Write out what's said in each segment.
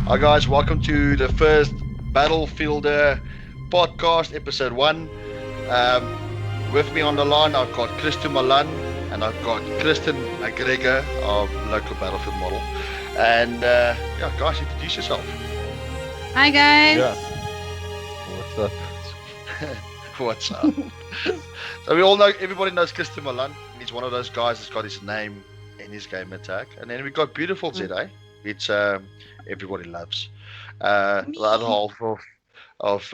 Hi guys, welcome to the first Battlefielder podcast, episode 1. With me on the line, I've got ChristoMalan and I've got Kristen McGregor of local Battlefield model. And guys, introduce yourself. Hi guys. Yeah. What's up? What's up? So we all know, everybody knows ChristoMalan. He's one of those guys that's got his name in his game attack. And then we got BeautifulZA, which everybody loves. The other half of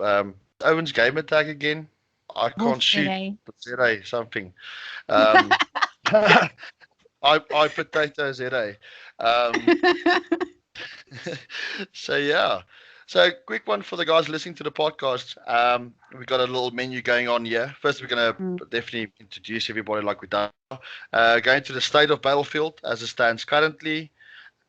Owen's game attack again. I can't shoot, but ZA something. I potato ZA. So quick one for the guys listening to the podcast. We've got a little menu going on here. First, we're going to definitely introduce everybody like we've done. Going to the state of Battlefield as it stands currently.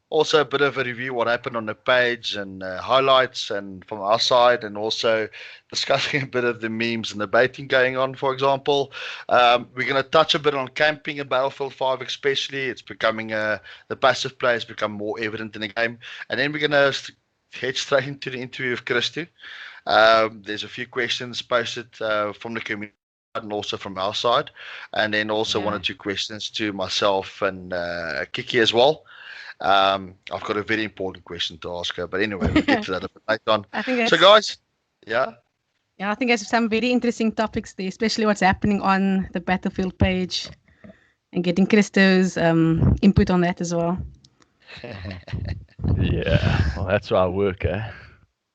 Also a bit of a review what happened on the page and highlights and from our side, and also discussing a bit of the memes and the baiting going on, for example. We're going to touch a bit on camping in Battlefield 5 especially. It's becoming, the passive play has become more evident in the game. And then we're going to head straight into the interview with Christo. There's a few questions posted from the community and also from our side. And then also one or two questions to myself and Kiki as well. I've got a very important question to ask her, but anyway, we'll get to that a bit later on. So guys, I think there's some very interesting topics there, especially what's happening on the Battlefield page and getting Christo's input on that as well. Yeah, well, that's why I work, eh?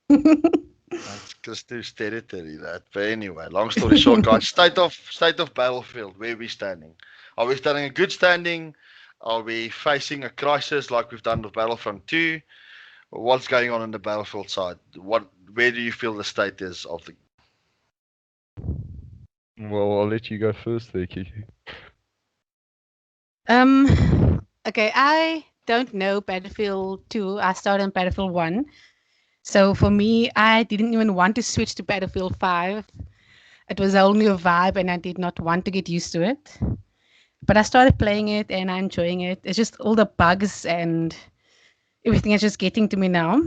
That's Christo's territory, that. But anyway, long story short, guys, state of Battlefield, where are we standing? Are we standing a good standing? Are we facing a crisis like we've done with Battlefront 2? What's going on the Battlefield side? Where do you feel the state is of the... Well, I'll let you go first there, Kiki. Okay, I don't know Battlefield 2. I started on Battlefield 1. So for me, I didn't even want to switch to Battlefield 5. It was only a vibe and I did not want to get used to it. But I started playing it and I'm enjoying it. It's just all the bugs and everything is just getting to me now.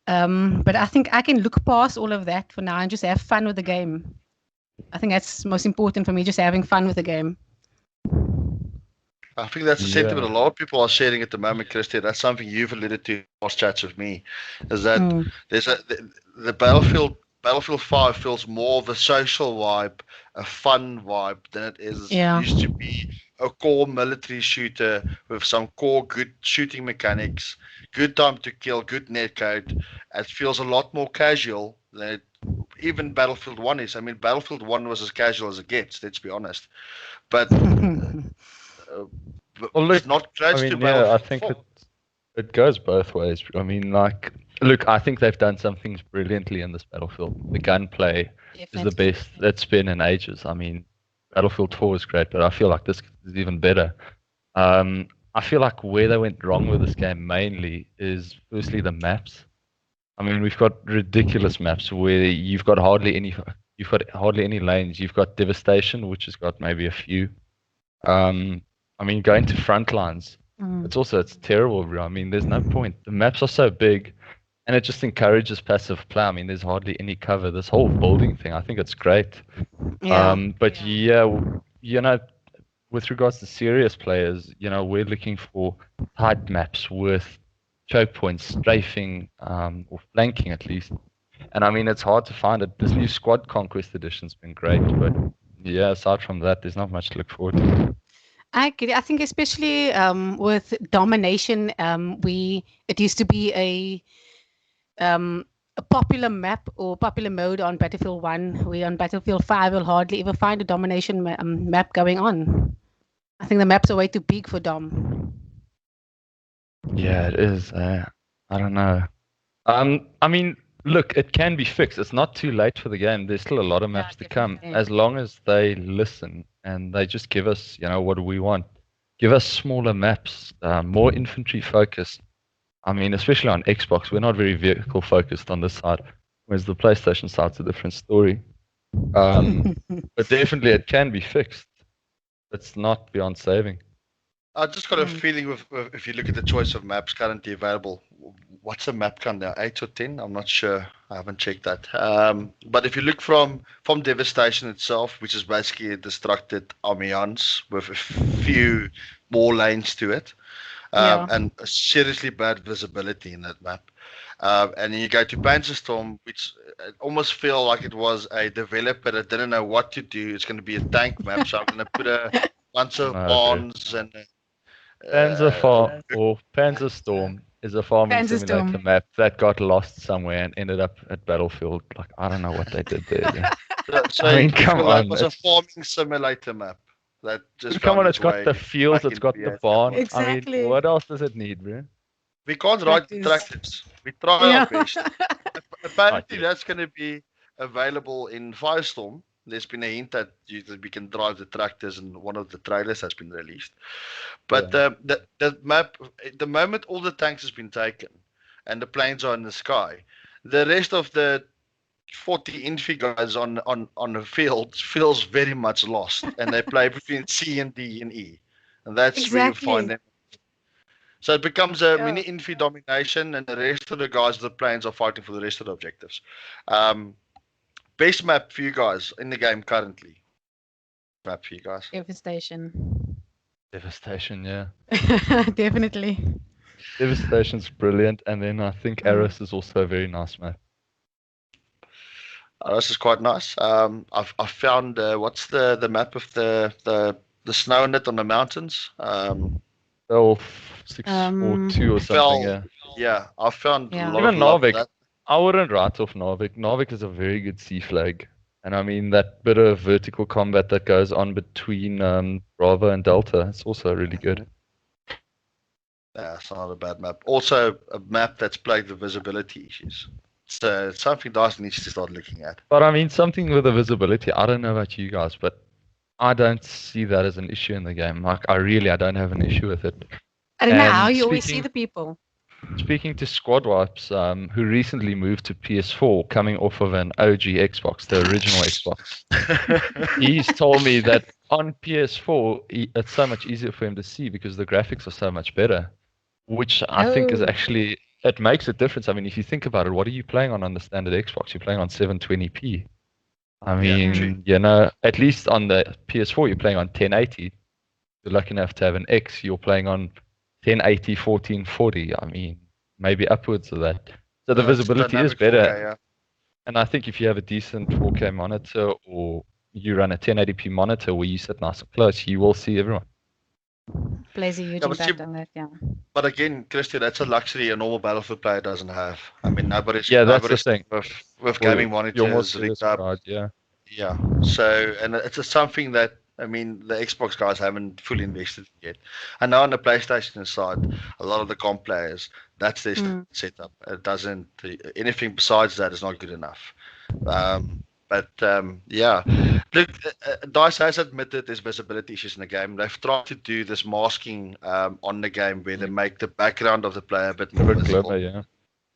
But I think I can look past all of that for now and just have fun with the game. I think that's most important for me, just having fun with the game. I think that's the sentiment a lot of people are sharing at the moment, Christy. That's something you've alluded to in past chats with me, is that there's the Battlefield 5 feels more of a social vibe, a fun vibe than it used to be a core military shooter with some core good shooting mechanics, good time to kill, good netcode. It feels a lot more casual than even Battlefield 1 is. I mean, Battlefield 1 was as casual as it gets, let's be honest. But look, not close to Battlefield I think 4. it goes both ways. I mean, look, I think they've done some things brilliantly in this Battlefield. The gunplay is the best that's been in ages. I mean, Battlefield 4 was great, but I feel like this is even better. I feel like where they went wrong with this game mainly is firstly the maps. I mean, we've got ridiculous maps where you've got hardly any lanes. You've got Devastation, which has got maybe a few. I mean, going to front lines, it's terrible. I mean, there's no point. The maps are so big. And it just encourages passive play. I mean, there's hardly any cover. This whole building thing, I think it's great. But with regards to serious players, we're looking for tight maps with choke points, strafing, or flanking at least. And I mean, it's hard to find it. This new Squad Conquest edition's been great, but aside from that, there's not much to look forward to. I agree. I think especially with domination, it used to be a popular map or popular mode on Battlefield 1. We on Battlefield 5 will hardly ever find a domination map going on. I think the maps are way too big for Dom. Yeah, it is. I don't know. I mean, look, it can be fixed. It's not too late for the game. There's still a lot of maps to come, as long as they listen and they just give us, what do we want? Give us smaller maps, more infantry focused. I mean, especially on Xbox, we're not very vehicle focused on this side, whereas the PlayStation side's a different story. But definitely it can be fixed. It's not beyond saving. I just got a feeling with if you look at the choice of maps currently available, what's the map count now? 8 or 10? I'm not sure. I haven't checked that. But if you look from Devastation itself, which is basically a destructed ambiance with a few more lanes to it, and a seriously bad visibility in that map. And then you go to Panzerstorm, which almost feel like it was a developer that didn't know what to do. It's going to be a tank map, so I'm going to put a bunch of barns and Panzerstorm is a farming simulator map that got lost somewhere and ended up at Battlefield. Like, I don't know what they did there. So I mean, come on. It was a farming simulator map that just come on. It's got the fields, it's got the barn. Exactly. I mean, what else does it need, bro? We can't write the tractors. We try our best. Apparently, that's going to be available in Firestorm. There's been a hint that we can drive the tractors, and one of the trailers has been released. But the map, the moment all the tanks has been taken and the planes are in the sky, the rest of the 40 infantry guys on the field feels very much lost, and they play between C and D and E, and that's where you find them. So it becomes a mini infantry domination, and the rest of the guys of the planes are fighting for the rest of the objectives. Best map for you guys in the game currently? Map for you guys? Devastation, yeah. Definitely. Devastation's brilliant, and then I think Aris is also a very nice map. This is quite nice. I found what's the map of the snow in it on the mountains? 642 or something. Yeah, I found a lot even of love Narvik. that. I wouldn't write off Narvik. Narvik is a very good sea flag, and I mean that bit of vertical combat that goes on between Bravo and Delta. It's also really good. Yeah, it's not a bad map. Also, a map that's plagued with visibility issues. So it's something DICE needs to start looking at. But I mean, something with the visibility. I don't know about you guys, but I don't see that as an issue in the game. Like, I don't have an issue with it. I don't know how you always see the people. Speaking to Squad Wipes, who recently moved to PS4, coming off of an OG Xbox, the original Xbox, he's told me that on PS4, it's so much easier for him to see because the graphics are so much better, which I think is actually, it makes a difference. I mean, if you think about it, what are you playing on the standard Xbox? You're playing on 720p. I mean, at least on the PS4, you're playing on 1080. You're lucky enough to have an X, you're playing on 1080, 1440. I mean, maybe upwards of that. So the visibility is better. 4K, and I think if you have a decent 4K monitor or you run a 1080p monitor where you sit nice and close, you will see everyone. Plays a huge impact on that, But again, Christy, that's a luxury a normal Battlefield player doesn't have. I mean, nobody's that's the thing. With gaming monitors rigged up. Yeah. So, and it's something that, I mean, the Xbox guys haven't fully invested in yet. And now on the PlayStation side, a lot of the comp players, that's their setup. It doesn't, anything besides that is not good enough. But look, DICE has admitted there's visibility issues in the game. They've tried to do this masking on the game where they make the background of the player a bit more visible.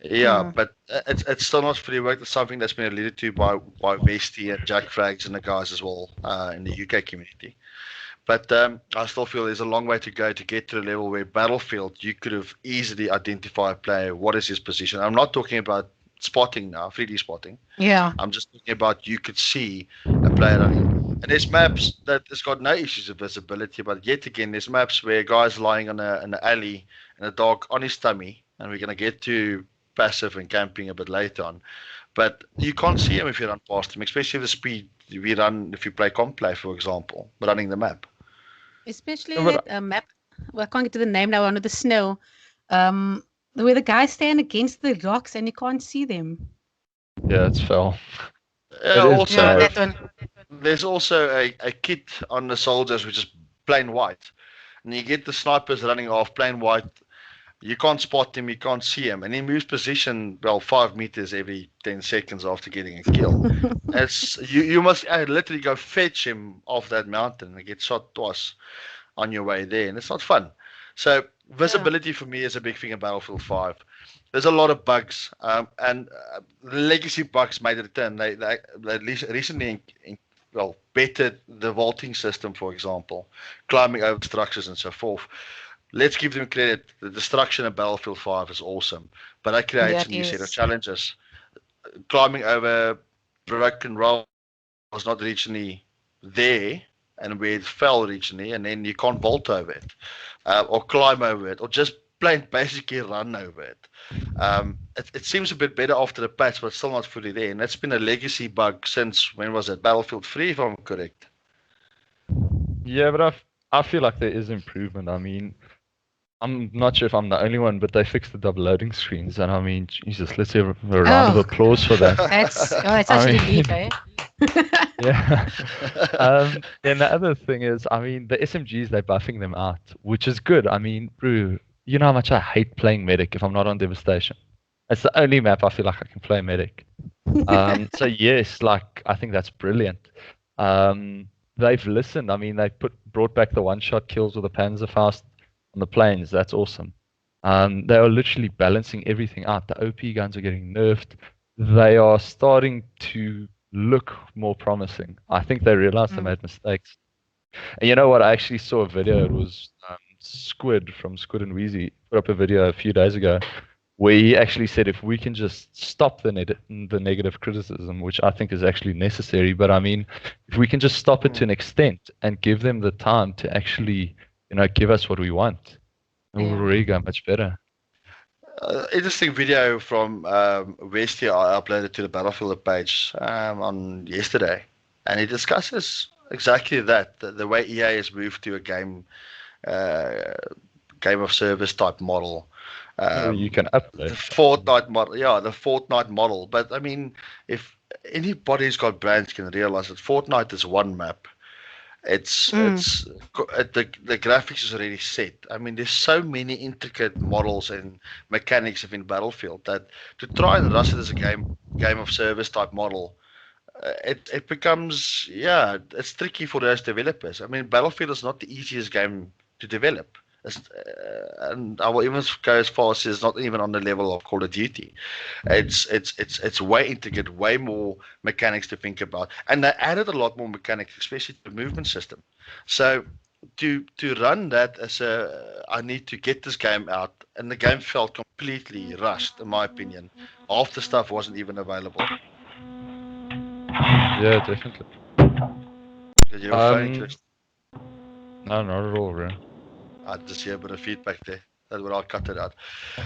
But it's still not fully worked. It's something that's been alluded to by Westy and Jack Frags and the guys as well in the UK community. But I still feel there's a long way to go to get to the level where Battlefield, you could have easily identified a player, what is his position. I'm not talking about spotting now, 3D spotting. Yeah. I'm just talking about you could see a player running. And there's maps that has got no issues of visibility, but yet again, there's maps where a guy's lying in an alley and a dog on his tummy, and we're going to get to passive and camping a bit later on. But you can't see him if you run past him, especially the speed we run if you play comp play, for example, running the map. Especially that map, well, I can't get to the name now, under the snow, where the guys stand against the rocks and you can't see them. Yeah, it's fell. There's also a kit on the soldiers which is plain white. And you get the snipers running off plain white. You can't spot him, you can't see him. And he moves position, 5 meters every 10 seconds after getting a kill. You must literally go fetch him off that mountain and get shot twice on your way there. And it's not fun. So visibility for me is a big thing in Battlefield 5. There's a lot of bugs. And the legacy bugs made a return. They recently bettered the vaulting system, for example, climbing over structures and so forth. Let's give them credit. The destruction in Battlefield 5 is awesome, but that creates a new set of challenges. Climbing over broken roads was not originally there, and where it fell originally, and then you can't vault over it, or climb over it, or just plain basically run over it. It seems a bit better after the patch, but still not fully there. And that's been a legacy bug since, when was it? Battlefield 3, if I'm correct. Yeah, but I feel like there is improvement. I mean, I'm not sure if I'm the only one, but they fixed the double loading screens, and I mean, Jesus, let's have a round of applause for that. That's actually deep, eh? Yeah. Then the other thing is, I mean, the SMGs, they're buffing them out, which is good. I mean, bro, you know how much I hate playing Medic if I'm not on Devastation. It's the only map I feel like I can play Medic. So yes, like, I think that's brilliant. They've listened. I mean, they brought back the one-shot kills with the Panzerfaust on the planes. That's awesome. They are literally balancing everything out. The OP guns are getting nerfed. They are starting to look more promising. I think they realized they made mistakes. And you know what? I actually saw a video. It was Squid from Squid and Wheezy put up a video a few days ago where he actually said if we can just stop the negative criticism, which I think is actually necessary, but I mean, if we can just stop it to an extent and give them the time to actually, give us what we want, it will really go much better. Interesting video from West here I uploaded to the Battlefield page on yesterday, and he discusses exactly that, the way EA has moved to a game of service type model. You can upload the Fortnite model, the Fortnite model. But I mean, if anybody's got brains can realize that Fortnite is one map. It's the graphics is already set. I mean, there's so many intricate models and mechanics within Battlefield that to try and rush it as a game of service type model, it becomes it's tricky for those developers. I mean, Battlefield is not the easiest game to develop. And I will even go as far as it's not even on the level of Call of Duty. It's way intricate, way more mechanics to think about, and they added a lot more mechanics, especially the movement system. So to run that as I need to get this game out, and the game felt completely rushed, in my opinion. Half the stuff wasn't even available. Yeah, definitely. Did you have a phone? No, not at all, bro. I just hear a bit of feedback there. That's what I'll cut it out.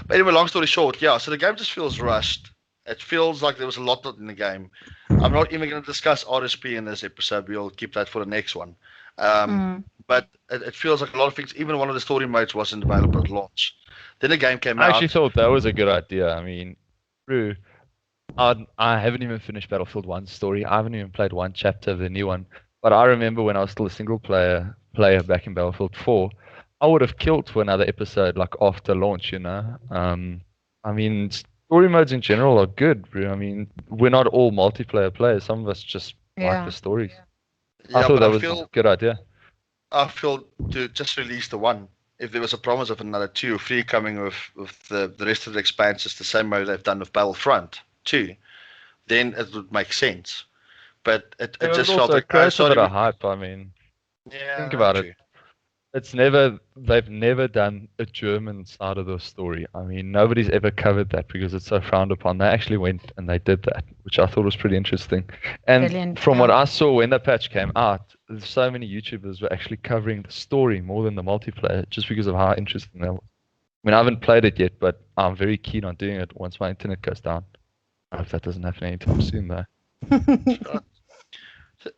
But anyway, long story short, so the game just feels rushed. It feels like there was a lot in the game. I'm not even going to discuss RSP in this episode. We'll keep that for the next one. But it feels like a lot of things, even one of the story modes wasn't available at launch. Then the game came out. I actually thought that was a good idea. I mean, bro, I haven't even finished Battlefield 1 story. I haven't even played one chapter of the new one. But I remember when I was still a single player back in Battlefield 4, I would have killed for another episode like after launch, I mean, story modes in general are good, bro. I mean, we're not all multiplayer players. Some of us just like the stories. I thought that was a good idea. I feel to just release the one. If there was a promise of another 2 or 3 coming with the rest of the expansions, the same way they've done with Battlefront 2, then it would make sense. But it just felt like creates a bit of hype. I mean, think about it. They've never done a German side of the story. I mean, nobody's ever covered that because it's so frowned upon. They actually went and they did that, which I thought was pretty interesting. And from what I saw when the patch came out, so many YouTubers were actually covering the story more than the multiplayer just because of how interesting that was. I mean, I haven't played it yet, but I'm very keen on doing it once my internet goes down. I hope that doesn't happen anytime soon, though.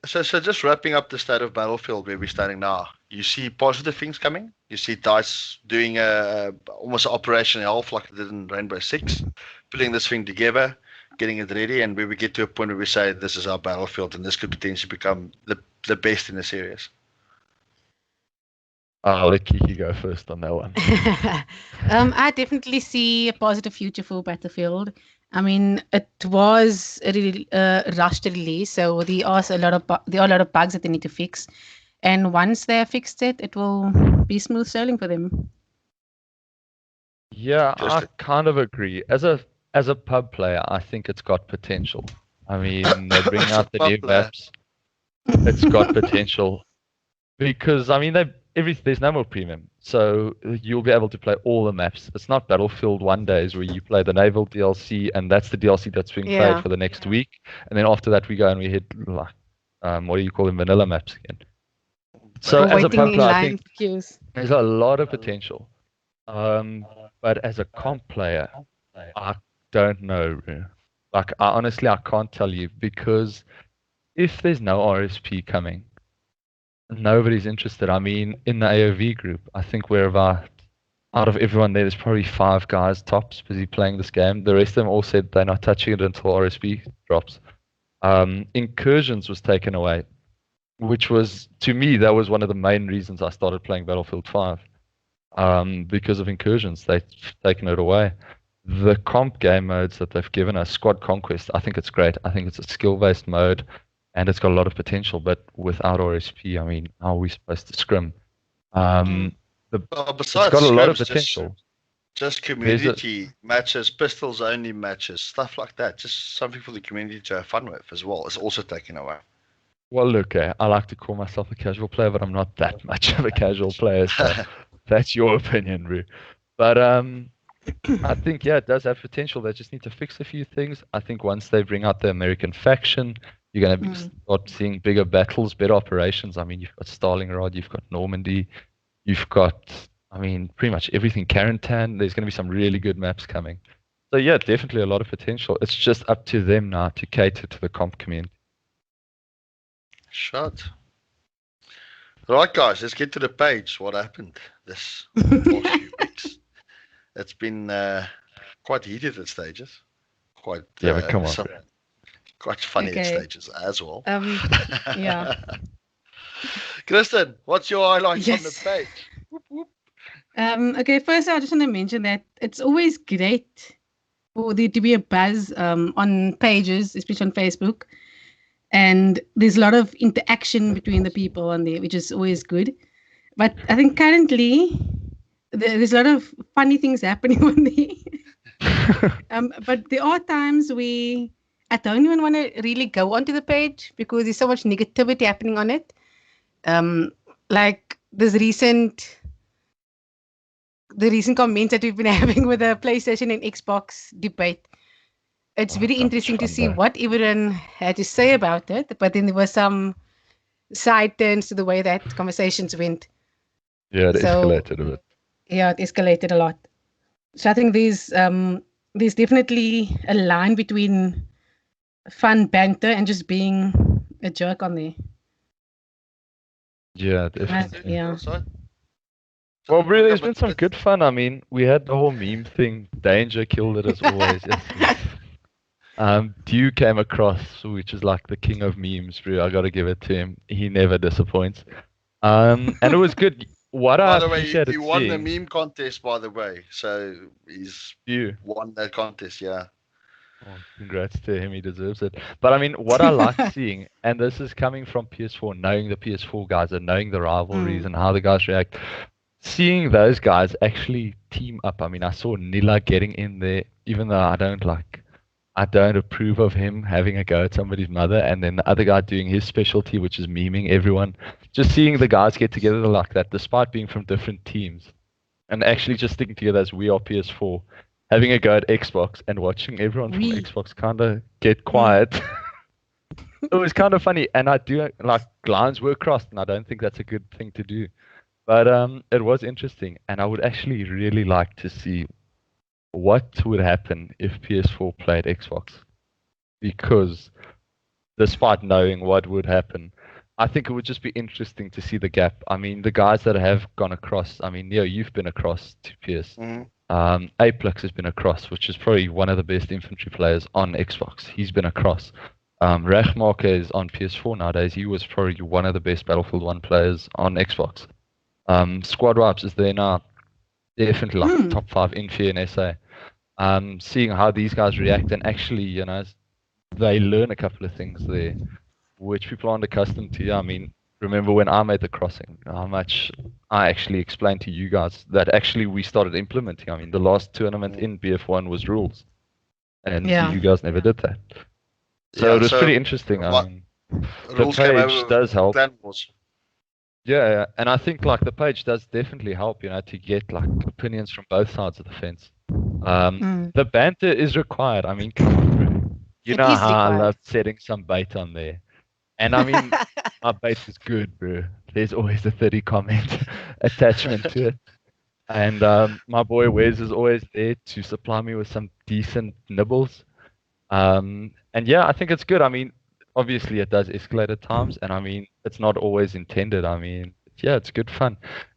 So just wrapping up the state of Battlefield where we're standing now, you see positive things coming. You see DICE doing almost an Operation Health like they did in Rainbow Six, putting this thing together, getting it ready, and where we get to a point where we say this is our Battlefield and this could potentially become the best in the series. I'll let Kiki go first on that one. I definitely see a positive future for Battlefield. I mean, it was a really rushed release, so there are a lot of bugs that they need to fix. And once they have fixed it, it will be smooth sailing for them. Yeah, I kind of agree. As a pub player, I think it's got potential. I mean, they bring out the new maps. it's got potential because I mean there's no more premium, so you'll be able to play all the maps. It's not Battlefield 1 days where you play the naval DLC and that's the DLC that's being played Yeah. for the next week, and then after that we go and we hit like what do you call them, vanilla maps again. So Or as a waiting pro in player, I line think for queues. there's a lot of potential. But as a comp player, I don't know. Like I can't tell you because if there's no RSP coming, nobody's interested. I mean, in the AOV group, I think we're about out of everyone there's probably 5 guys tops busy playing this game. The rest of them all said they're not touching it until RSP drops. Incursions was taken away, which was to me that was one of the main reasons I started playing Battlefield 5. Because of incursions, they've taken it away. The comp game modes that they've given us, Squad Conquest, I think it's great. I think it's a skill-based mode, and it's got a lot of potential. But without RSP, I mean, how are we supposed to scrim? Well, It's besides got a lot of scrims, potential. just community matches, pistols only matches, stuff like that. Just something for the community to have fun with as well. It's also taken away. Well, look, I like to call myself a casual player, but I'm not that much of a casual player. So that's your opinion, Roo. But I think it does have potential. They just need to fix a few things. I think once they bring out the American faction, you're going to start seeing bigger battles, better operations. I mean, you've got Stalingrad, you've got Normandy, you've got, I mean, pretty much everything. Carentan. There's going to be some really good maps coming. So yeah, definitely a lot of potential. It's just up to them now to cater to the comp community. Shut. Right, guys, let's get to the page. What happened this past few weeks? It's been quite heated at stages. Quite but come on. Quite funny at stages as well. Yeah. Kristen, what's your highlights on the Yes. page? Whoop, whoop. Okay, first I just want to mention that it's always great for there to be a buzz on pages, especially on Facebook. And there's a lot of interaction between the people on there, which is always good. But I think currently there's a lot of funny things happening on there. But there are times where I don't even want to really go onto the page because there's so much negativity happening on it. Like the recent comments that we've been having with the PlayStation and Xbox debate. It's very interesting to see what everyone had to say about it, but then there were some side turns to the way that conversations went. Yeah, it escalated a bit. Yeah, it escalated a lot. So I think there's definitely a line between fun banter and just being a jerk on there. Yeah, definitely. Yeah. Well, really, there's been some good fun. I mean, we had the whole meme thing. Danger killed it as always. Dew came across, which is like the king of memes, bro. I gotta give it to him. He never disappoints. And it was good. By the way, he won the meme contest, by the way. So he's won that contest, yeah. Oh, congrats to him. He deserves it. But I mean, what I like seeing, and this is coming from PS4, knowing the PS4 guys and knowing the rivalries and how the guys react, seeing those guys actually team up. I mean, I saw Nila getting in there, even though I don't approve of him having a go at somebody's mother, and then the other guy doing his specialty, which is memeing everyone. Just seeing the guys get together like that, despite being from different teams, and actually just sticking together as we are PS4, having a go at Xbox and watching everyone from Xbox kind of get quiet. It was kind of funny, and I do like lines were crossed, and I don't think that's a good thing to do. But it was interesting, and I would actually really like to see what would happen if PS4 played Xbox, because despite knowing what would happen, I think it would just be interesting to see the gap. I mean, the guys that have gone across, I mean, Neo, you've been across to PS. Apex has been across, which is probably one of the best infantry players on Xbox. He's been across. Rechmarker is on PS4 nowadays. He was probably one of the best Battlefield 1 players on Xbox. Squad Wipes is there now. Definitely like top 5 Infi and SA. Seeing how these guys react, and actually, they learn a couple of things there, which people aren't accustomed to. I mean, remember when I made the crossing, how much I actually explained to you guys that actually we started implementing. I mean, the last tournament in BF1 was rules, and you guys never did that. So it was pretty interesting. The Rules came page over does help. clan wars. Yeah, and I think like the page does definitely help, to get like opinions from both sides of the fence. The banter is required. I mean, come on, bro. You It know is how I required. love setting some bait on there. And I mean, my bait is good, bro. There's always a 30 comment attachment to it. And my boy Wes is always there to supply me with some decent nibbles. And yeah, I think it's good. I mean, obviously it does escalate at times, and I mean, it's not always intended. I mean, yeah, it's good fun.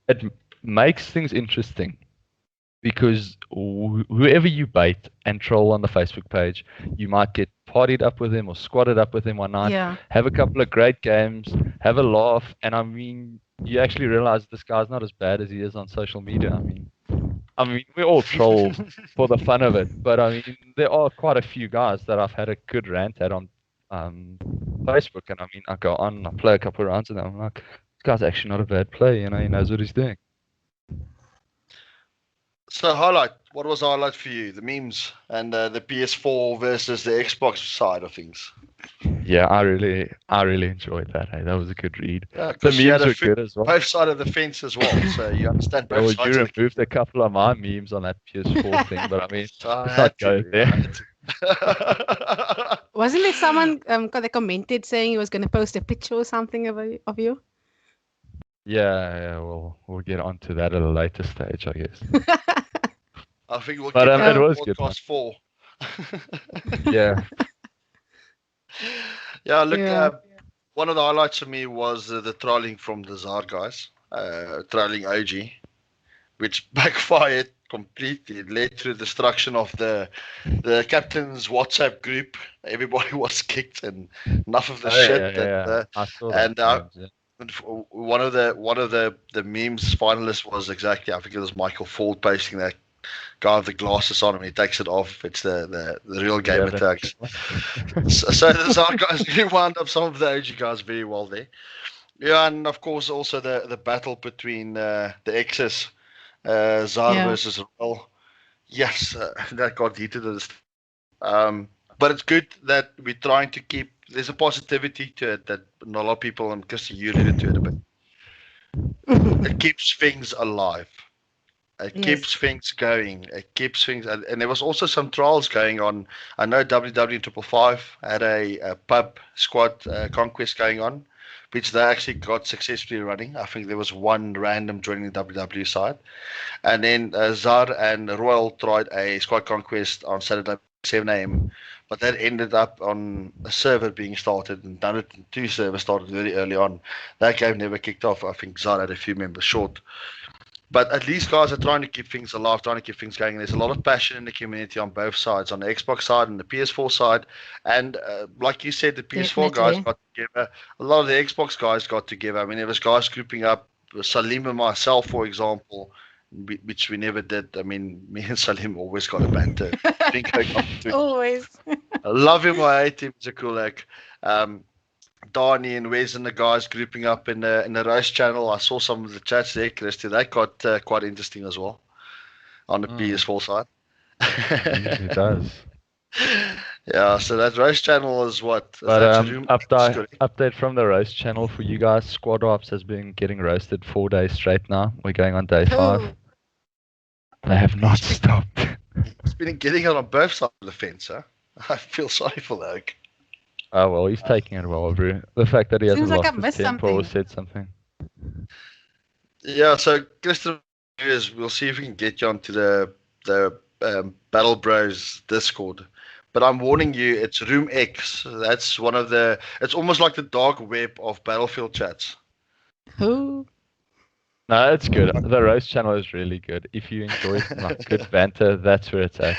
It makes things interesting because whoever you bait and troll on the Facebook page, you might get partied up with him or squatted up with him one night, Yeah. have a couple of great games, have a laugh, and I mean, you actually realize this guy's not as bad as he is on social media. I mean, we all troll for the fun of it, but I mean, there are quite a few guys that I've had a good rant at on Facebook, and I mean, I go on, I play a couple of rounds, and I'm like, this guy's actually not a bad player, he knows what he's doing. So highlight, what was highlight for you? The memes and the PS4 versus the Xbox side of things. Yeah, I really enjoyed that. Hey, that was a good read. Yeah, The you had memes were good as well. both sides of the fence as well, so you understand both Well, sides. you of the removed a couple of my memes on that PS4 thing, but I mean, I let's had not go to, there. Wasn't there someone that commented saying he was going to post a picture or something of you? Yeah, we'll get onto that at a later stage, I guess. I think we'll But keep it was good. podcast 4. Yeah. Yeah, look, Yeah. one of the highlights for me was the trolling from the Zard guys, trolling OG, which backfired completely. It led to the destruction of the captain's WhatsApp group. Everybody was kicked and enough of the shit. Yeah. I saw and that. Yeah. one of the memes finalists was exactly, I think it was Michael Ford posting that guy with the glasses on him. He takes it off. It's the real gamer tags. So the Zard guys really wound up some of the OG guys very well there. Yeah, and of course also the battle between the X's, Zard versus Royal. Yes, that got heated. But it's good that we're trying to keep. There's a positivity to it that not a lot of people, and Christy, you alluded to it a bit. It keeps things alive. It keeps things going. It keeps things, and there was also some trials going on. I know WW555 had a pub squad conquest going on, which they actually got successfully running. I think there was one random joining the WW side, and then Zar and Royal tried a squad conquest on Saturday 7 a.m. But that ended up on a server being started, and 102 server started very early on. That game never kicked off. I think Zar had a few members short. But at least guys are trying to keep things alive, trying to keep things going. There's a lot of passion in the community on both sides, on the Xbox side and the PS4 side. And like you said, the PS4 guys got together. A lot of the Xbox guys got together. I mean, there was guys grouping up. Salim and myself, for example, which we never did. I mean, me and Salim always got a banter. Always. I love him. I hate him. He's a cool egg. Donnie and Wes and the guys grouping up in the roast channel. I saw some of the chats there, Christy. That got quite interesting as well on the PS4 side. It does. Yeah, so that roast channel is what? But update from the roast channel for you guys. Squad Ops has been getting roasted 4 days straight now. We're going on day 5. They have not stopped. He's been getting it on both sides of the fence, huh? I feel sorry for that. Oh, well, he's taking it well, bro. The fact that he hasn't Seems like lost I missed his temper or something. said something. Yeah, so Christian, we'll see if we can get you onto the Battle Bros Discord. But I'm warning you, it's Room X. That's one of the. It's almost like the dark web of Battlefield chats. Who? No, it's good. The roast channel is really good. If you enjoy like good banter, that's where it's at.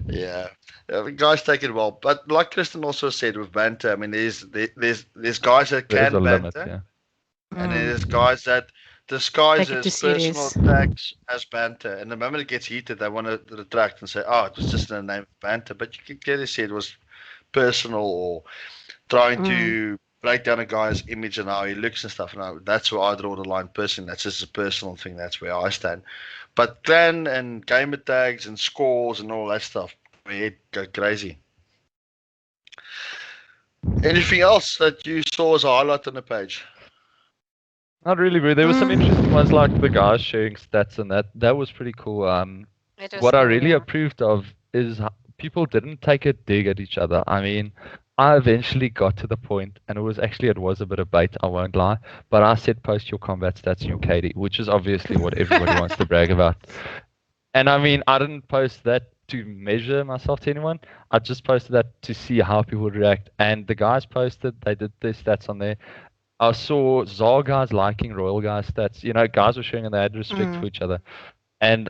Yeah, the guys take it well. But like Kristen also said with banter, I mean, there's guys that can banter, limit, and there's guys that disguise Take it as too personal serious. attacks as banter. And the moment it gets heated, they want to retract and say, "Oh, it was just in the name of banter." But you could clearly see it was personal or trying to break down a guy's image and how he looks and stuff. And that's where I draw the line personally. That's just a personal thing. That's where I stand. But clan and gamer tags and scores and all that stuff, my head go crazy. Anything else that you saw as a highlight on the page? Not really, bro. There were some interesting ones like the guys sharing stats and that was pretty cool. What I really approved of is people didn't take a dig at each other. I mean, I eventually got to the point, and it was a bit of bait, I won't lie, but I said post your combat stats and your KD, which is obviously what everybody wants to brag about. And I mean, I didn't post that to measure myself to anyone. I just posted that to see how people would react. And the guys posted, they did their stats on there. I saw ZA guys liking Royal guys stats. You know, guys were showing and they had respect for each other. And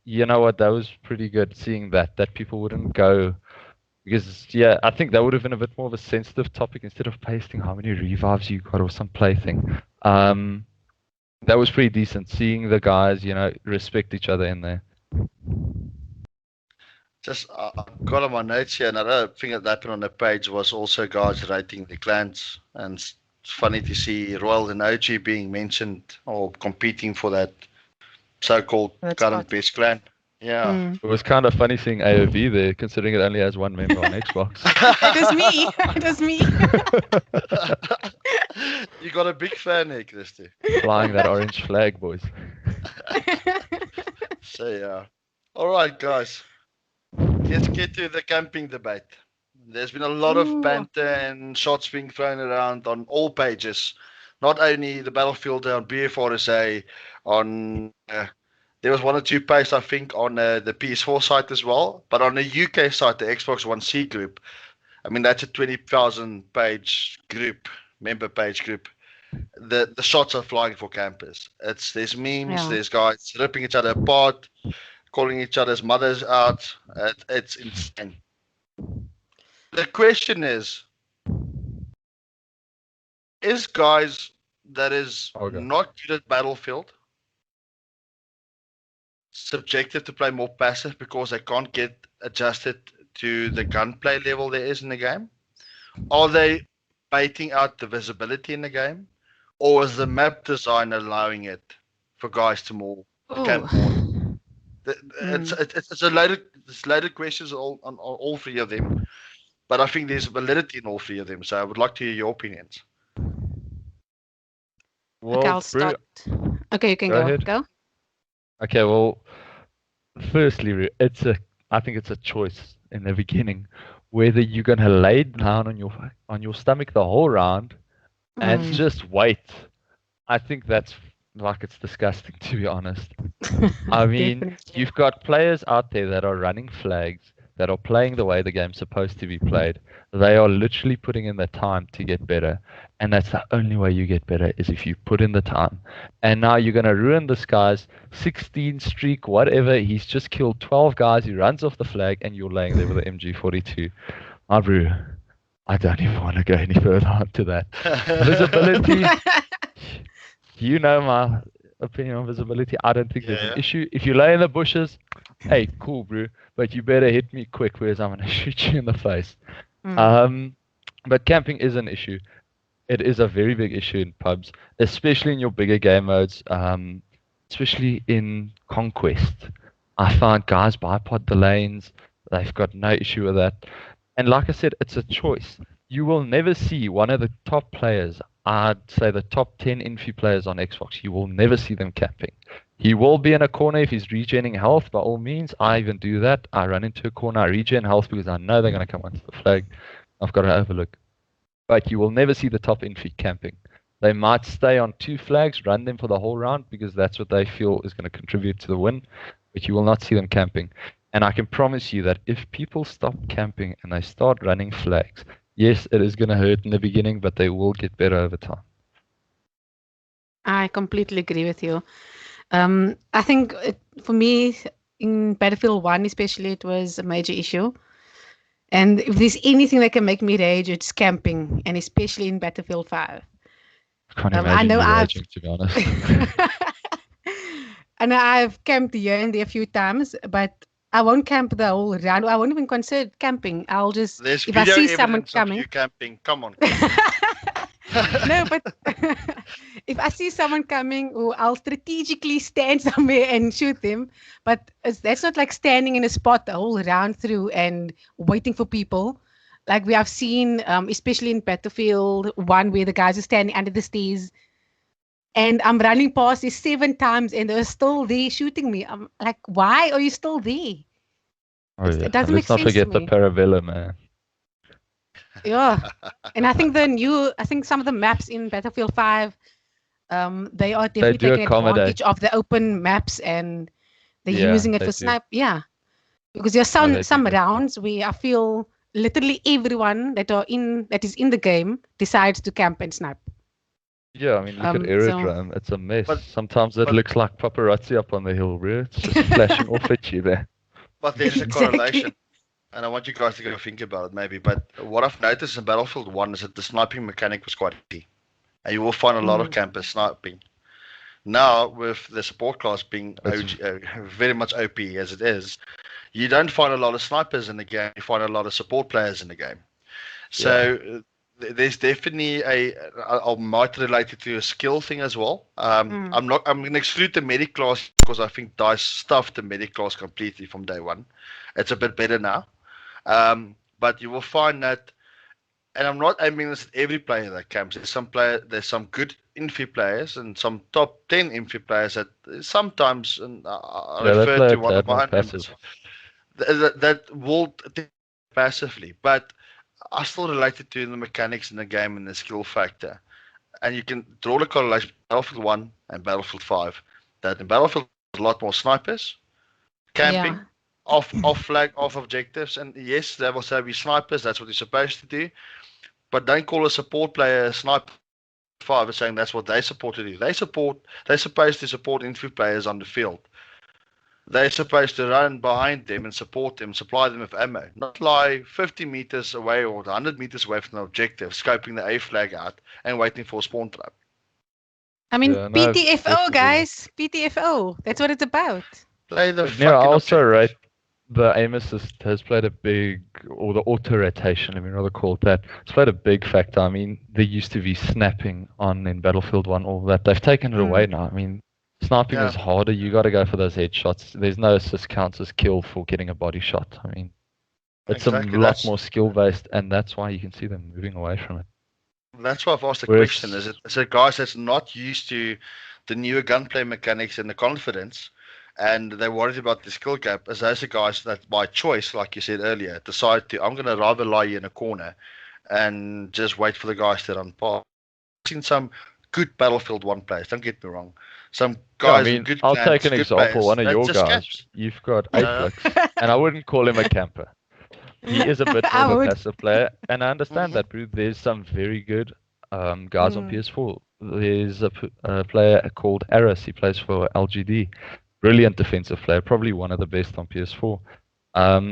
you know what? That was pretty good seeing that people wouldn't go. Because, yeah, I think that would have been a bit more of a sensitive topic instead of pasting how many revives you got or some plaything. That was pretty decent, seeing the guys, you know, respect each other in there. Just I got on my notes here. Another thing that happened on the page was also guys rating the clans, and it's funny to see Royal and OG being mentioned or competing for that so-called current best clan. Yeah. It was kind of funny seeing AOV there, considering it only has one member on Xbox. It was me. It was me. You got a big fan here, Christy. Flying that orange flag, boys. So, yeah. All right, guys. Let's get to the camping debate. There's been a lot of banter and shots being thrown around on all pages. Not only the Battlefield on BeautifulZA, on there was 1 or 2 posts, I think, on the PS4 site as well. But on the UK site, the Xbox One C group, I mean, that's a 20,000 page group, member page group. The shots are flying for campers. There's memes, there's guys ripping each other apart, calling each other's mothers out. It's insane. The question is guys that is not good at Battlefield subjective to play more passive because they can't get adjusted to the gunplay level there is in the game? Are they baiting out the visibility in the game? Or is the map design allowing it for guys to camp more? It's loaded questions on all 3 of them. But I think there's validity in all 3 of them. So I would like to hear your opinions. Well, okay, I'll start. Okay, you can go. Okay, well, firstly, I think it's a choice in the beginning whether you're gonna lay down on your stomach the whole round and just wait. I think that's it's disgusting, to be honest. I mean, you've got players out there that are running flags, that are playing the way the game's supposed to be played. They are literally putting in the time to get better. And that's the only way you get better is if you put in the time. And now you're going to ruin this guy's 16 streak, whatever. He's just killed 12 guys. He runs off the flag and you're laying there with an MG42. My bro, I don't even want to go any further onto that. Visibility, you know my opinion on visibility. I don't think there's an issue. If you lay in the bushes, hey, cool, bro. But you better hit me quick, whereas I'm going to shoot you in the face. But camping is an issue. It is a very big issue in pubs, especially in your bigger game modes, especially in Conquest. I find guys bipod the lanes. They've got no issue with that. And like I said, it's a choice. You will never see one of the top players, I'd say the top 10 infy players on Xbox, you will never see them camping. He will be in a corner if he's regening health, by all means. I even do that. I run into a corner, I regen health because I know they're going to come onto the flag. I've got to overlook. But you will never see the top infy camping. They might stay on 2 flags, run them for the whole round because that's what they feel is going to contribute to the win. But you will not see them camping. And I can promise you that if people stop camping and they start running flags, yes, it is going to hurt in the beginning, but they will get better over time. I completely agree with you. I think for me, in Battlefield 1 especially, it was a major issue. And if there's anything that can make me rage, it's camping, and especially in Battlefield 5. I can't imagine you raging, to be honest. I know I've camped here and there a few times, but I won't camp the whole round. I won't even consider camping. I'll just, There's if I see someone coming. You camping. Come on. No, but if I see someone coming, I'll strategically stand somewhere and shoot them. But that's not like standing in a spot the whole round through and waiting for people. Like we have seen, especially in Battlefield 1, where the guys are standing under the stairs, and I'm running past this 7 times, and they're still there shooting me. I'm like, why are you still there? Oh yeah, It doesn't and make let's not sense to forget the me. Parabellum, man. Yeah, and I think some of the maps in Battlefield 5, they are They definitely do taking accommodate. advantage of the open maps, and they're Yeah, using it they for do. snipe. Yeah, because there's No, they do some definitely. rounds where I feel literally everyone that is in the game decides to camp and snipe. Yeah, I mean, look at So Aerodrome. It's a mess. But Sometimes it but looks like paparazzi up on the hill, bro. It's just flashing off at you there. but there's a correlation, exactly. and I want you guys to go think about it maybe. But what I've noticed in Battlefield 1 is that the sniping mechanic was quite easy, and you will find a lot of Mm, campers sniping. Now, with the support class being It's very much OP as it is, you don't find a lot of snipers in the game. You find a lot of support players in the game. yeah, So there's definitely I might relate it to a skill thing as well. mm. I'm going to exclude the medic class because I think DICE stuffed the medic class completely from day one. It's a bit better now. But you will find that, and I'm not aiming this at every player that camps. There's some good infi players and some top 10 infi players that sometimes, and I yeah. They refer play to a one of tad more my own passive. members, that will passively, but I still relate it to the mechanics in the game and the skill factor. And you can draw the correlation between Battlefield 1 and Battlefield 5. That in Battlefield, there's a lot more snipers, Yeah. camping, off flag, off objectives. And yes, they will say we snipers, that's what you're supposed to do. But don't call a support player a sniper 5 is saying that's what they support to do. They're supposed to support infantry players on the field. They're supposed to run behind them and support them, supply them with ammo, not lie 50 meters away or 100 meters away from the objective, scoping the A flag out and waiting for a spawn trap. I mean, Yeah, no, PTFO, definitely. guys. PTFO. That's what it's about. Play the But now I fucking also objectives. rate the aim assist has played a big, or the auto rotation, let me rather call it that. It's played a big factor. I mean, there used to be snapping on in Battlefield 1, all that. They've taken it away Mm. now. I mean, sniping Yeah, is harder. You got to go for those headshots. There's no assist counts as kill for getting a body shot. I mean, it's a exactly. lot more skill based, and that's why you can see them moving away from it. That's why I've asked the question. Whereas, Is it guys that's not used to the newer gunplay mechanics and the confidence, and they're worried about the skill gap? As those are guys that by choice, like you said earlier, decide to I'm gonna rather lie you in a corner and just wait for the guys to run past. I've seen some good Battlefield 1 players. Don't get me wrong. Some yeah, I guys in mean, good I'll take clans, an good example. players. One of That your just guys, camps. you've got Uh, Apex, and I wouldn't call him a camper. He is a bit more I of a would. passive player, and I understand mhm. that, bro. There's some very good guys on Mm. PS4. There's a player called Aris. He plays for LGD. Brilliant defensive player, probably one of the best on PS4.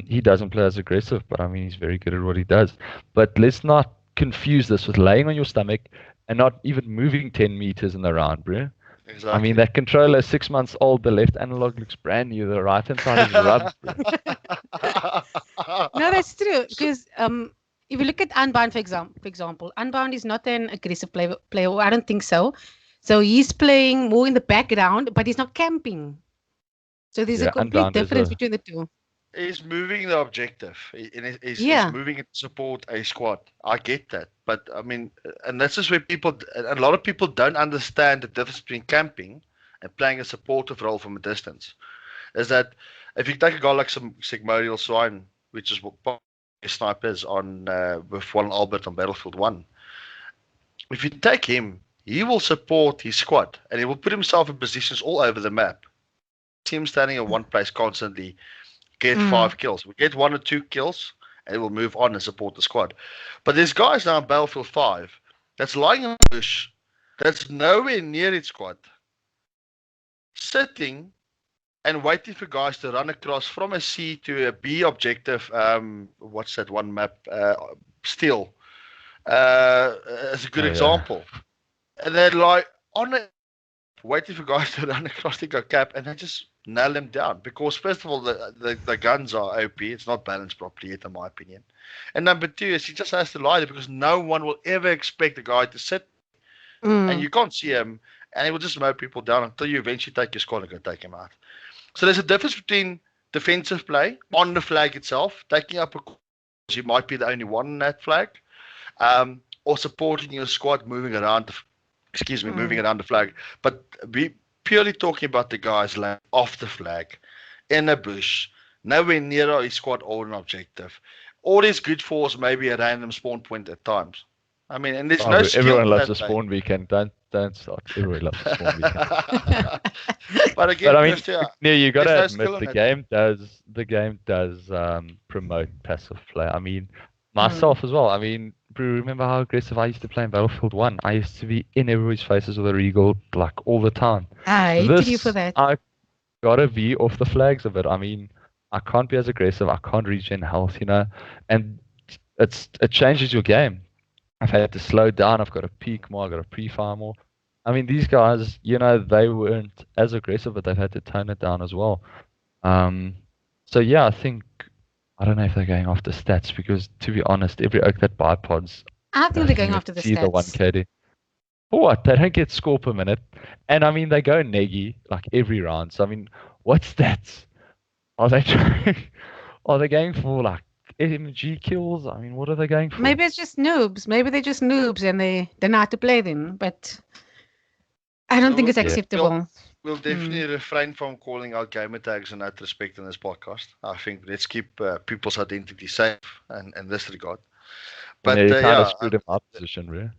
He doesn't play as aggressive, but I mean, he's very good at what he does. But let's not confuse this with laying on your stomach and not even moving 10 meters in the round, bro. I mean, Exactly. that controller is 6 months old. The left analog looks brand new. The right hand side is rubbed, bro. No, that's true. Because if you look at Unbound, for example, Unbound is not an aggressive player. I don't think so. So he's playing more in the background, but he's not camping. So there's a Yeah, complete Unbound is difference a between the two. He's moving the objective. He's Yeah. moving it to support a squad. I get that, but I mean, and that's just where a lot of people don't understand the difference between camping and playing a supportive role from a distance. Is that if you take a guy like some Sigmodial Swine, which is what snipers on with one Albert on Battlefield 1, if you take him, he will support his squad and he will put himself in positions all over the map. See him standing in one place constantly, get Mm. 5 kills. We get 1 or 2 kills, and we'll move on and support the squad. But there's guys now in Battlefield 5 that's lying in a bush, that's nowhere near its squad, sitting and waiting for guys to run across from a C to a B objective. What's that one map? Steel. As a good oh yeah. example. And they're like on it, waiting for guys to run across the cap, and they just nail them down. Because first of all, the guns are OP. It's not balanced properly yet, in my opinion. And number two is he just has to lie there because no one will ever expect the guy to sit, and Mm. you can't see him, and he will just mow people down until you eventually take your squad and go take him out. So there's a difference between defensive play on the flag itself, taking up a you might be the only one on that flag, or supporting your squad moving around. Moving around the flag. But we purely talking about the guys like off the flag, in a bush, nowhere near a squad or an objective. All is good for us, maybe a random spawn point at times. I mean, and there's no skill. Everyone loves a spawn weekend. Don't start. Everyone loves a spawn weekend. But again, but I mean, Neil, you got to admit the game does promote passive play. I mean, myself as well. I mean, remember how aggressive I used to play in Battlefield 1? I used to be in everybody's faces with a Regal like all the time. I hated you for that. I gotta be off the flags a bit. I mean, I can't be as aggressive. I can't regen health, and it changes your game. I've had to slow down. I've got to peek more. I've got to pre-fire more. I mean, these guys, they weren't as aggressive, but they've had to tone it down as well. So yeah, I don't know if they're going after stats because, to be honest, every oak that bipods, I think they're going after the stats. The 1 KD. For what? They don't get score per minute, and I mean they go neggy like every round. So I mean, what stats are they trying? Are they going for like MG kills? I mean, what are they going for? Maybe it's just noobs. Maybe they're just noobs and they know how to play them. But I don't think it's acceptable. We'll definitely refrain from calling out gamer tags in that respect in this podcast. I think let's keep people's identity safe in this regard. But you kind of screwed in my position, really.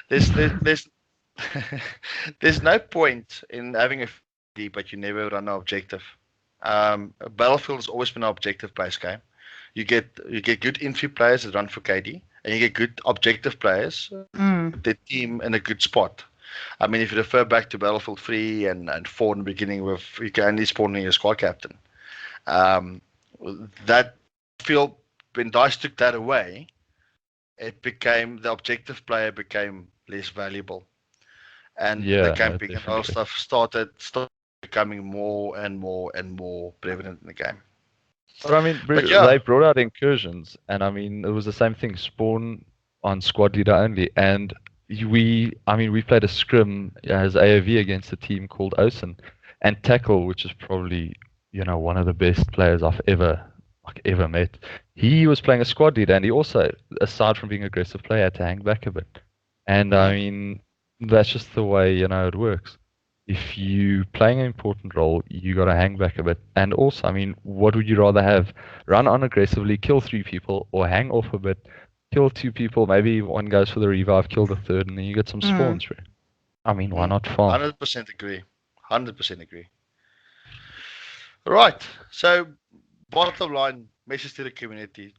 There's no point in having a FD, but you never run an objective. Battlefield has always been an objective-based game. You get good infantry players that run for KD, and you get good objective players, the team in a good spot. I mean, if you refer back to Battlefield 3 and 4 in the beginning, with you can only spawn in your squad captain. That field, when DICE took that away, the objective player became less valuable, and the camping and all stuff started becoming more and more and more prevalent in the game. But I mean, they brought out incursions, and I mean, it was the same thing. Spawn on squad leader only, and we played a scrim as AOV against a team called Osen, and Tackle, which is probably one of the best players I've ever met. He was playing a squad leader, and he also, aside from being an aggressive player, had to hang back a bit. And I mean, that's just the way it works. If you playing an important role, you got to hang back a bit. And also, I mean, what would you rather have? Run on aggressively, kill 3 people, or hang off a bit, kill 2 people, maybe one goes for the revive, kill the third, and then you get some spawns. I mean, why not farm? 100% agree. 100% agree. Right. So, bottom line, message to the community.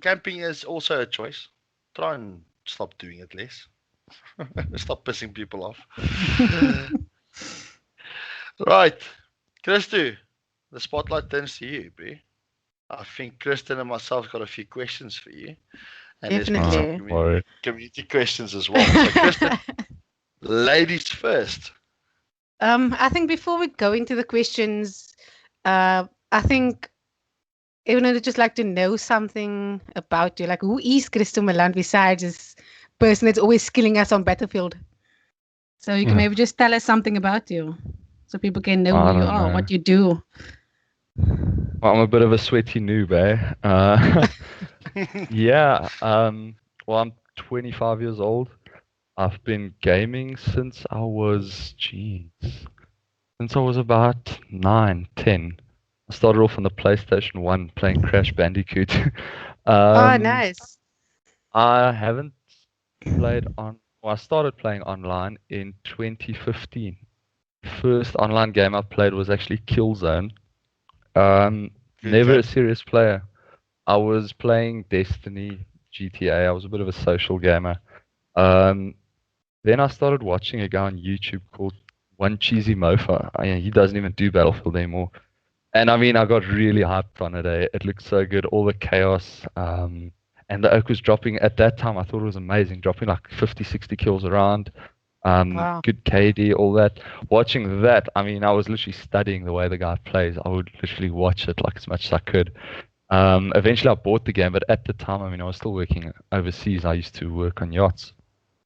Camping is also a choice. Try and stop doing it less. Stop pissing people off. Right. Christo, the spotlight turns to you, bro. I think Kristen and myself got a few questions for you. And definitely. There's some community questions as well. So Kristen, ladies first. I think before we go into the questions, I think everyone would just like to know something about you. Like, who is ChristoMalan besides this person that's always skilling us on Battlefield? So you can maybe just tell us something about you, so people can know who you are, what you do. Well, I'm a bit of a sweaty noob, well, I'm 25 years old. I've been gaming since I was about 9, 10. I started off on the PlayStation 1 playing Crash Bandicoot. Nice. I haven't played I started playing online in 2015. First online game I played was actually Killzone. Never a serious player. I was playing Destiny, GTA. I was a bit of a social gamer. Then I started watching a guy on YouTube called One Cheesy Mofa. He doesn't even do Battlefield anymore. And I mean, I got really hyped on it. It looked so good. All the chaos. And the oak was dropping. At that time, I thought it was amazing. Dropping like 50, 60 kills around. Wow. Good KD, all that. Watching that, I mean, I was literally studying the way the guy plays. I would literally watch it like as much as I could. Eventually, I bought the game, but at the time, I mean, I was still working overseas. I used to work on yachts.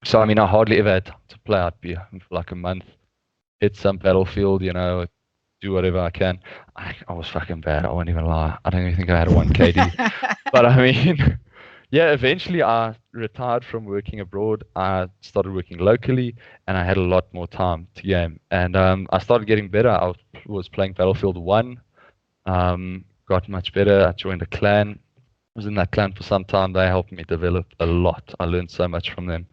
So, I mean, I hardly ever had time to play. I'd be home for like a month, hit some Battlefield, do whatever I can. I was fucking bad. I won't even lie. I don't even think I had a 1 KD. But I mean, yeah, eventually I retired from working abroad. I started working locally, and I had a lot more time to game. And I started getting better. I was playing Battlefield 1, got much better. I joined a clan. Was in that clan for some time. They helped me develop a lot. I learned so much from them.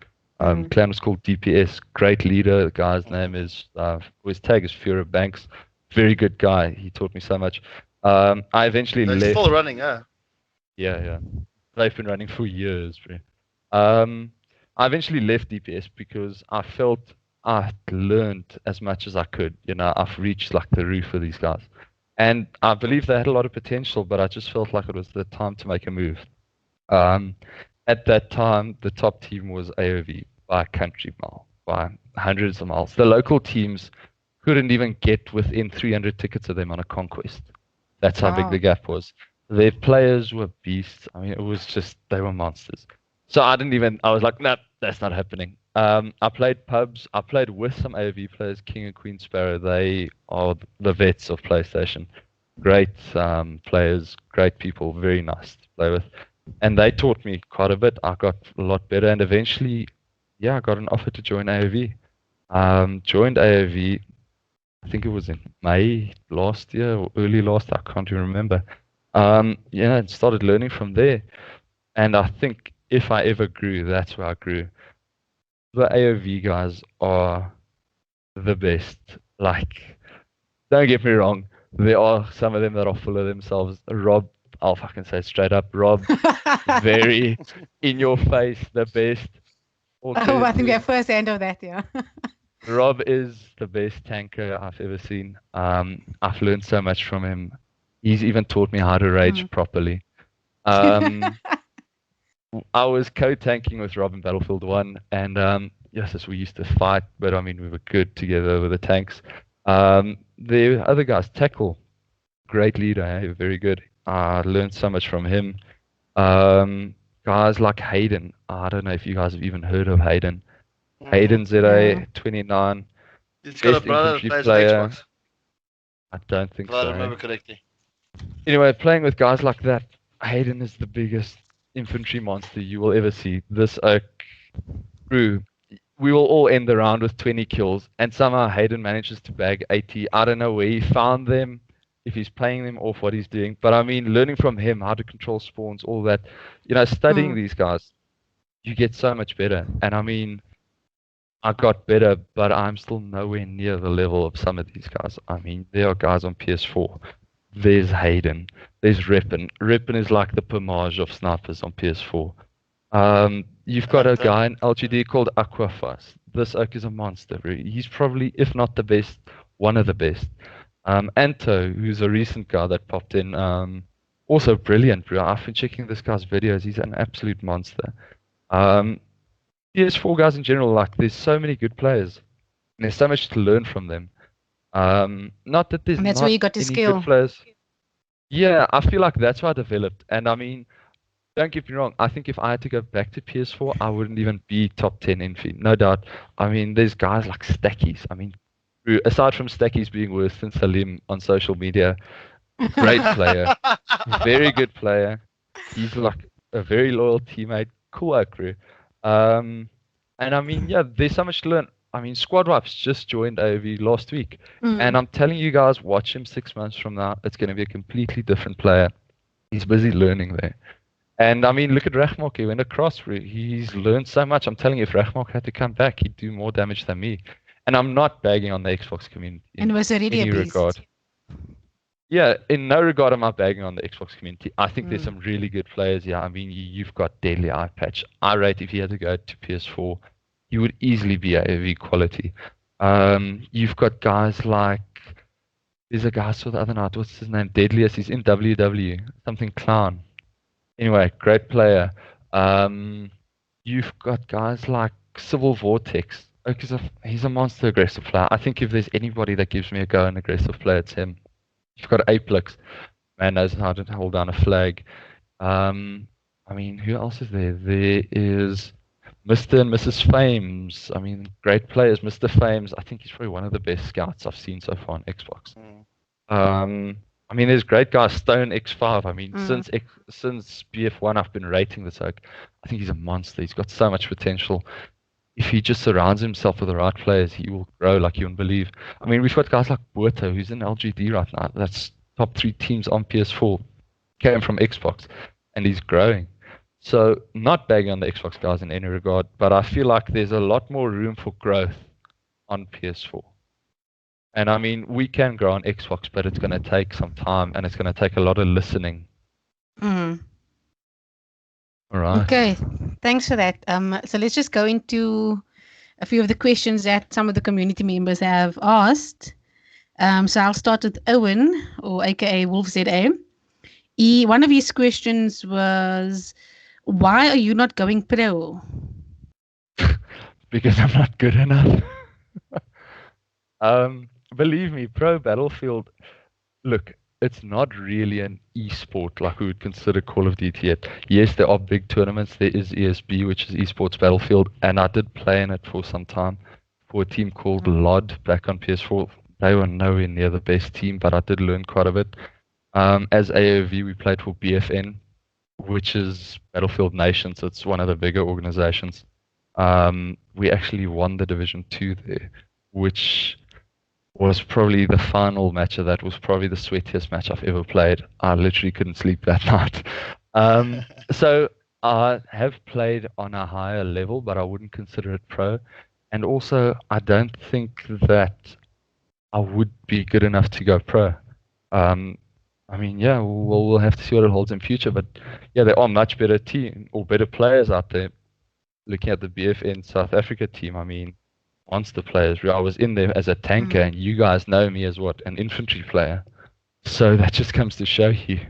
Clan was called DPS. Great leader. The guy's name is, his tag is Fear of Banks. Very good guy. He taught me so much. I eventually They're left. still running, yeah. Yeah. They've been running for years, bro. I eventually left DPS because I felt I learned as much as I could. You know, I've reached like the roof of these guys. And I believe they had a lot of potential, but I just felt like it was the time to make a move. At that time, the top team was AOV by a country mile, by hundreds of miles. The local teams couldn't even get within 300 tickets of them on a conquest. That's how big the gap was. Their players were beasts. I mean, it was just, they were monsters. So I was like, no, that's not happening. I played pubs. I played with some AOV players, King and Queen Sparrow. They are the vets of PlayStation. Great players, great people, very nice to play with. And they taught me quite a bit. I got a lot better. And eventually, yeah, I got an offer to join AOV. Joined AOV, I think it was in May last year or early last, I can't even remember. Yeah, and started learning from there. And I think if I ever grew, that's where I grew. The AOV guys are the best. Like, don't get me wrong, there are some of them that are full of themselves. Rob, I'll fucking say it straight up, Rob, very in your face, the best. I think we're first end of that, yeah. Rob is the best tanker I've ever seen. I've learned so much from him. He's even taught me how to rage properly. I was co-tanking with Rob in Battlefield 1, and yes, we used to fight, but I mean, we were good together with the tanks. The other guys, Tackle, great leader, very good. I learned so much from him. Guys like Hayden, I don't know if you guys have even heard of Hayden. Hayden ZA 29. He's got a brother that plays Xbox. I don't think so. If I remember correctly. Anyway, playing with guys like that, Hayden is the biggest infantry monster you will ever see. This crew, we will all end the round with 20 kills, and somehow Hayden manages to bag 80. I don't know where he found them, if he's playing them off, what he's doing. But I mean, learning from him how to control spawns, all that, studying these guys, you get so much better. And I mean, I got better, but I'm still nowhere near the level of some of these guys. I mean, there are guys on PS4. There's Hayden. There's Rippin. Rippin is like the Pomage of snipers on PS4. You've got a guy in LGD called Aquafus. This oak is a monster. He's probably, if not the best, one of the best. Anto, who's a recent guy that popped in, also brilliant, bro. I've been checking this guy's videos. He's an absolute monster. PS4 guys in general, like, there's so many good players. And there's so much to learn from them. Not that there's and that's not where you got to any skill. good players. Yeah, I feel like that's why I developed. And I mean, don't get me wrong. I think if I had to go back to PS4, I wouldn't even be top 10 in feed. No doubt. I mean, there's guys like Stackies. I mean, aside from Stackies being worse than Salim on social media, great player. Very good player. He's like a very loyal teammate. Cool crew. And I mean, yeah, there's so much to learn. I mean, Squad Wipes just joined AOV last week. And I'm telling you guys, watch him 6 months from now. It's going to be a completely different player. He's busy learning there. And I mean, look at Rachmok. He went across. He's learned so much. I'm telling you, if Rachmok had to come back, he'd do more damage than me. And I'm not bagging on the Xbox community in any regard. Yeah, in no regard am I bagging on the Xbox community. I think there's some really good players here. I mean, you've got Deadly Eye Patch. I rate if he had to go to PS4, he would easily be AOV quality. You've got guys like, there's a guy I saw the other night, what's his name? Deadliest, he's in WW, something Clown. Anyway, great player. You've got guys like Civil Vortex. He's a monster aggressive player. I think if there's anybody that gives me a go, an aggressive player, it's him. You've got Apex. Man knows how to hold down a flag. I mean, who else is there? There is Mr. and Mrs. Fames. I mean, great players. Mr. Fames, I think he's probably one of the best scouts I've seen so far on Xbox. I mean, there's great guys, Stone X5. I mean, since BF1, I've been rating this oak. I think he's a monster. He's got so much potential. If he just surrounds himself with the right players, he will grow like you wouldn't believe. I mean, we've got guys like Boerto, who's in LGD right now. That's top 3 teams on PS4. Came from Xbox, and he's growing. So, not bagging on the Xbox guys in any regard, but I feel like there's a lot more room for growth on PS4. And I mean, we can grow on Xbox, but it's going to take some time, and it's going to take a lot of listening. Mm. All right. Okay, thanks for that. So let's just go into a few of the questions that some of the community members have asked. So I'll start with Owen, or aka BeautifulZA. One of his questions was, why are you not going pro? Because I'm not good enough. Believe me, Pro Battlefield, look, it's not really an esport like we would consider Call of Duty yet. Yes, there are big tournaments. There is ESB, which is Esports Battlefield, and I did play in it for some time for a team called LOD back on PS4. They were nowhere near the best team, but I did learn quite a bit. As AOV, we played for BFN, which is Battlefield Nation, so it's one of the bigger organizations. We actually won the Division 2 there, which was probably the final match of that. Was probably the sweatiest match I've ever played. I literally couldn't sleep that night. So I have played on a higher level, but I wouldn't consider it pro. And also, I don't think that I would be good enough to go pro. I mean, yeah, we'll have to see what it holds in future. But yeah, there are much better team or better players out there. Looking at the BFN South Africa team, I mean, monster players. I was in there as a tanker, and you guys know me as what? An infantry player. So that just comes to show you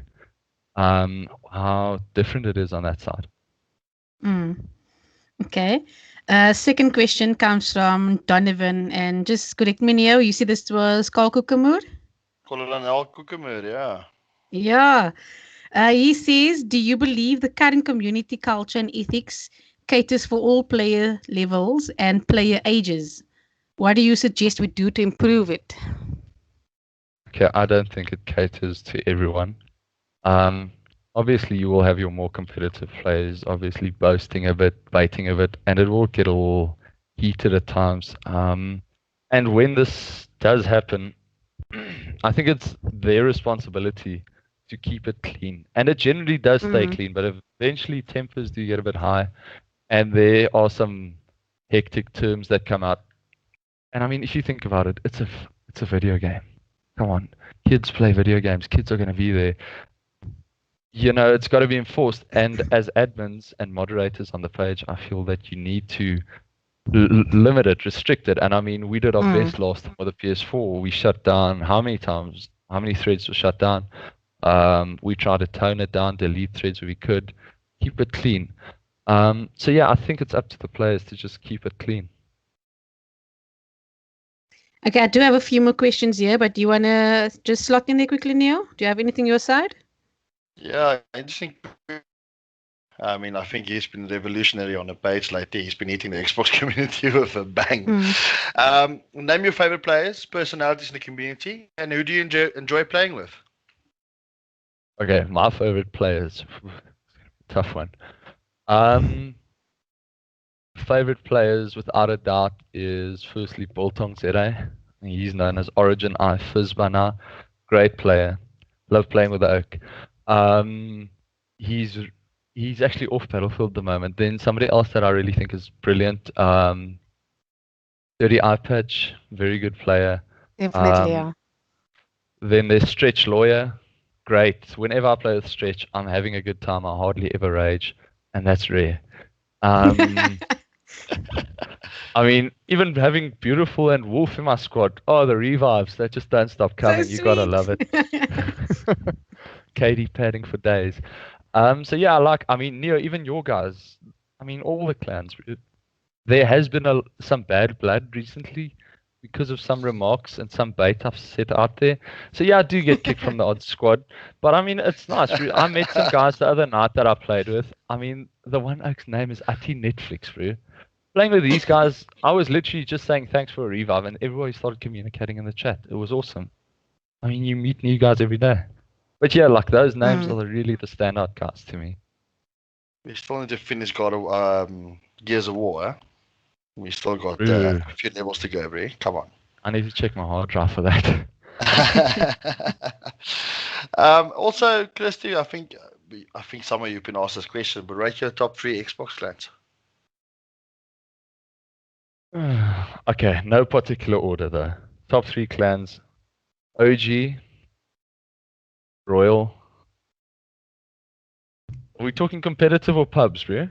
how different it is on that side. Okay. Second question comes from Donovan, and just correct me, Neo, you see this was Karl Kukamur? Kolonel Kukamur, yeah. Yeah. He says, do you believe the current community culture and ethics caters for all player levels and player ages? What do you suggest we do to improve it? Okay, I don't think it caters to everyone. Obviously, you will have your more competitive players, obviously boasting a bit, baiting a bit, and it will get all heated at times. And when this does happen, I think it's their responsibility to keep it clean. And it generally does stay clean, but eventually tempers do get a bit high. And there are some hectic terms that come out. And I mean, if you think about it, it's a video game. Come on, kids play video games. Kids are going to be there. You know, it's got to be enforced. And as admins and moderators on the page, I feel that you need to limit it, restrict it. And I mean, we did our best last time with the PS4. We shut down how many times? How many threads were shut down? We tried to tone it down, delete threads where we could, keep it clean. So yeah, I think it's up to the players to just keep it clean. Okay, I do have a few more questions here, but do you want to just slot in there quickly, Neo? Do you have anything your side? Yeah, interesting. I mean, I think he's been revolutionary on the page lately. He's been eating the Xbox community with a bang. Name your favorite players, personalities in the community, and who do you enjoy playing with? Okay, my favorite players. Tough one. Favorite players, without a doubt, is firstly BeautifulZA. He's known as Origin I Fizz by now. Great player. Love playing with the Oak. He's actually off Battlefield at the moment. Then somebody else that I really think is brilliant, Dirty Eye Patch, very good player. Definitely, yeah. Then there's Stretch Lawyer. Great. Whenever I play with Stretch, I'm having a good time. I hardly ever rage, and that's rare. I mean, even having Beautiful and Wolf in my squad, the revives, they just don't stop coming. So you gotta love it. Katie padding for days. So yeah, I mean, Neo, even your guys, I mean, all the clans, there has been some bad blood recently because of some remarks and some bait I've set out there. So yeah, I do get kicked from the odd squad, but I mean, it's nice. I met some guys the other night that I played with. I mean, the one oak's name is Ati Netflix, bro. Playing with these guys, I was literally just saying thanks for a revive, and everybody started communicating in the chat. It was awesome. I mean, you meet new guys every day. But yeah, like those names are really the standout guys to me. We still need to finish God of Gears of War. Eh? We still got Ooh. a few levels to go, bro. Come on. I need to check my hard drive for that. Also, Christy, I think some of you can ask this question, but rate your top 3 Xbox clans. Okay, no particular order though. Top 3 clans: OG, Royal. Are we talking competitive or pubs, bro?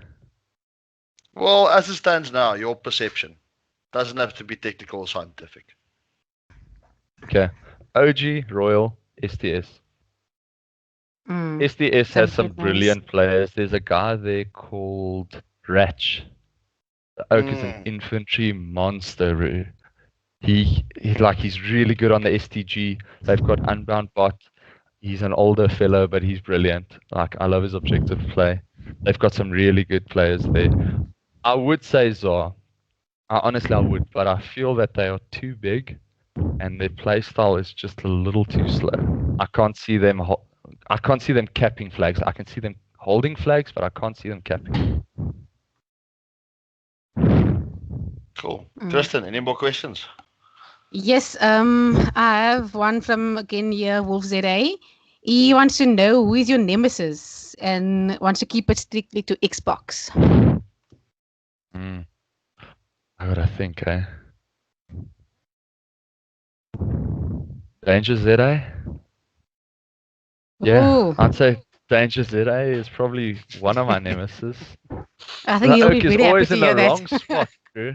Well, as it stands now, your perception doesn't have to be technical or scientific. Okay, OG, Royal, STS. SDS has some brilliant players. There's a guy there called Ratch. The Oak is an infantry monster, bro. He's really good on the STG. They've got Unbound Bot. He's an older fellow, but he's brilliant. Like, I love his objective play. They've got some really good players there. I would say ZA. Honestly, I would, but I feel that they are too big, and their play style is just a little too slow. I can't see them capping flags. I can see them holding flags, but I can't see them capping. Cool. Tristan, any more questions? Yes, I have one from, again here, BeautifulZA. He wants to know who is your nemesis and wants to keep it strictly to Xbox. I gotta think, eh? BeautifulZA? Yeah, Ooh. I'd say BeautifulZA is probably one of my nemesis. I think he'll be very happy to hear that. Always in the wrong spot, bro.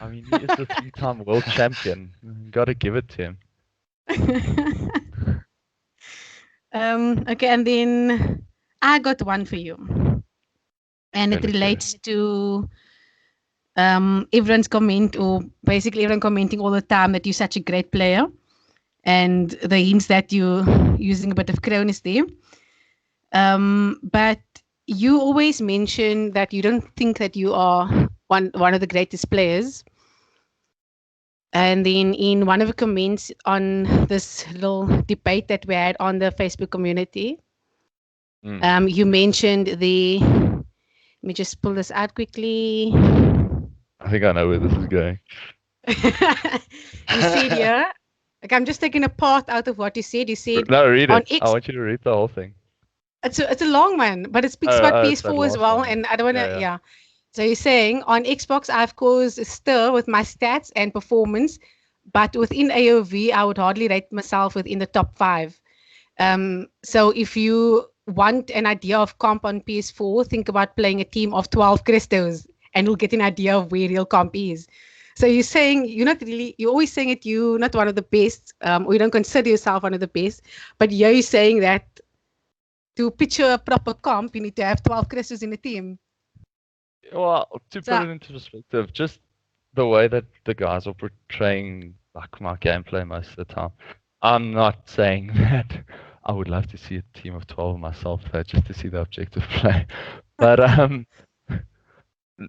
I mean, he is the 3-time world champion. You gotta give it to him. Okay, and then I got one for you. And it relates to everyone's comment, or basically everyone commenting all the time that you're such a great player. And the hints that you're using a bit of Cronus there. But you always mention that you don't think that you are one of the greatest players. And then in one of the comments on this little debate that we had on the Facebook community, you mentioned let me just pull this out quickly. I think I know where this is going. You said here, like, I'm just taking a part out of what you said. You said, no, read it. I want you to read the whole thing. It's a long one, but it speaks about PS4 as well. And I don't want to, yeah. So you're saying on Xbox, I've caused a stir with my stats and performance, but within AOV, I would hardly rate myself within the top 5. So if you want an idea of comp on PS4, think about playing a team of 12 Christos, and you'll get an idea of where real comp is. So you're saying you're always saying that you're not one of the best, or you don't consider yourself one of the best, but you're saying that to picture a proper comp, you need to have 12 Christos in a team. Well, to put it into perspective, just the way that the guys are portraying like my gameplay most of the time, I'm not saying that I would love to see a team of 12 myself, just to see the objective play. But